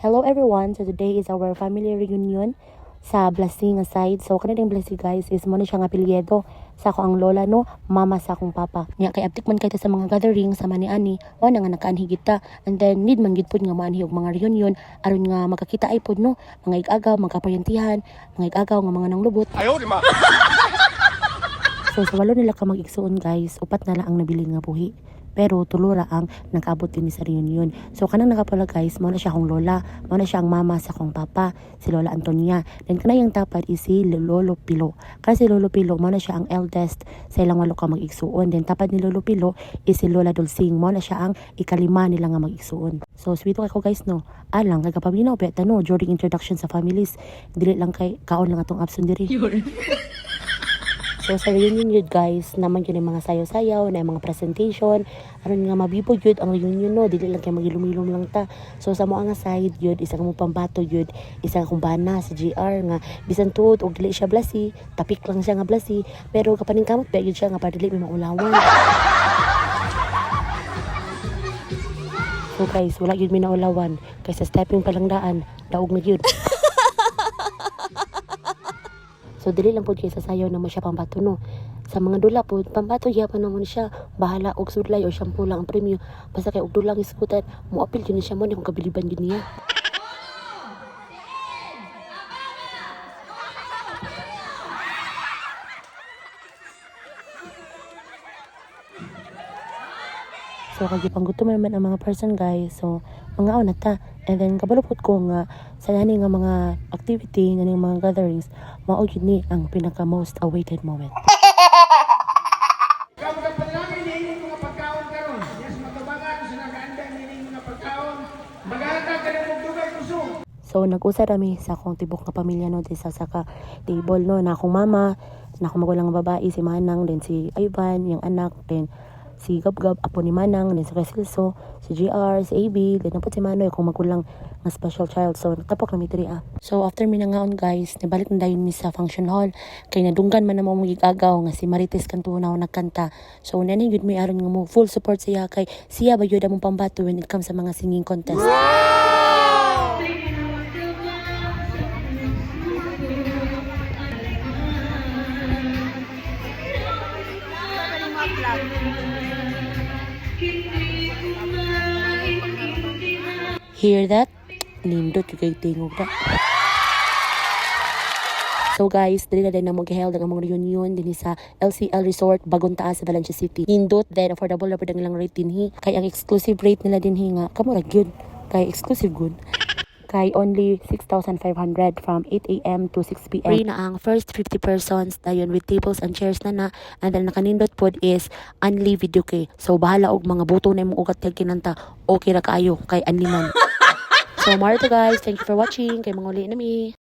Hello everyone, so today is our family reunion sa Blasing side. So kanang Blasing guys is mo na siya nga apelyido sa ako ang lola no, mama sa akong papa. Nya kay aptik man kayta sa mga gathering sa mani-ani, o na nga nakaanhi kita. And then need man gid pud nga maanhi og mga reunion aron nga makakita ay pud no, mga ig-agaw, magkaparyentihan, mga ig-agaw nga mga nanglubot. Ayaw, di ma. So sa walo nila ka mag-igsuon guys, upat na lang ang nabilin nga buhi. Pero tulura ang nag-abot din sa reunion. So kanang nakapala guys, mo na siya akong lola, mo na siya ang mama sa akong papa, si Lola Antonia. Then kanayang tapat is si Lolo Pilo. Kasi si Lolo Pilo, mo na siya ang eldest sa ilang walo ka mag-igsuon. Then tapat ni Lolo Pilo is si Lola Dulcing, mo na siya ang ikalima nila nga mag-igsuon. So sweet ako guys no. Alang nagkapaminaw peta no during introduction sa families. Dili lang kay kaon lang atong absent diri. So sa reunion yun guys, naman yun yung mga sayaw-sayaw, na yung mga presentation, aron nga mabibog yun ang reunion no, dili lang kayo magilum-ilum lang ta. So sa mo nga side yun, isa mo pambato yun, isa akong bana sa GR nga, bisan tuod, og dili siya blasi, tapik lang siya nga blasi, pero kapaning kamot, yun siya nga para dili may maulawan. So guys, wala yun may naulawan, kaysa stepping palang daan, daog na yun. So dili lang pud kay sa sayaw na mo siya pambato no. Sa mga dula pud pambato yapan naman siya. Bahala og sudlay o shampoo lang ang premyo. Basta kay og dulang iskutan, mo apil gyud siya mo ni kung kabiliban gyud niya. So kagi panggutom naman ang mga person guys. So mga na ta. And then kabalupot ko nga sa nani nga mga activity nga mga gatherings, mao gyud ni ang pinaka most awaited moment. So nag-usa rami sa akong tibok nga pamilya no sa saka table no, na akong mama, na akong magulang nga babae si Manang, then si Ivan, yung anak, then si Gabgab, apo ni Manang, then si Casilso, si GR, si AB, then napot si Manoy, kung magulang nga special child. So, natapok na mitri So, after minangaon guys, nabalik na dayon mi sa function hall. Kay nadunggan man na mo magigagaw nga si Marites Cantunaw nagkanta. So, nanay yun may aron nga mo full support siya kay siya ba yun among pambato when it comes sa mga singing contest. Hear that? Nindot kay tingog na. So guys, dili na din na mag-held ang among reunion din sa LCL Resort Bagong Taas sa Valencia City. Nindot then affordable na pud ang ilang rate dinhi. Kay ang exclusive rate nila dinhi nga kamo ra gyud. Kay exclusive good. Kay only 6,500 from 8 a.m. to 6 p.m. Free na ang first 50 persons dayon with tables and chairs na and then nakanindot pod is only video kay. So bahala og mga buto na imong ugat kay kinanta. Okay ra kaayo kay unli man. So, Marta guys, thank you for watching. Kay mga uli na mi.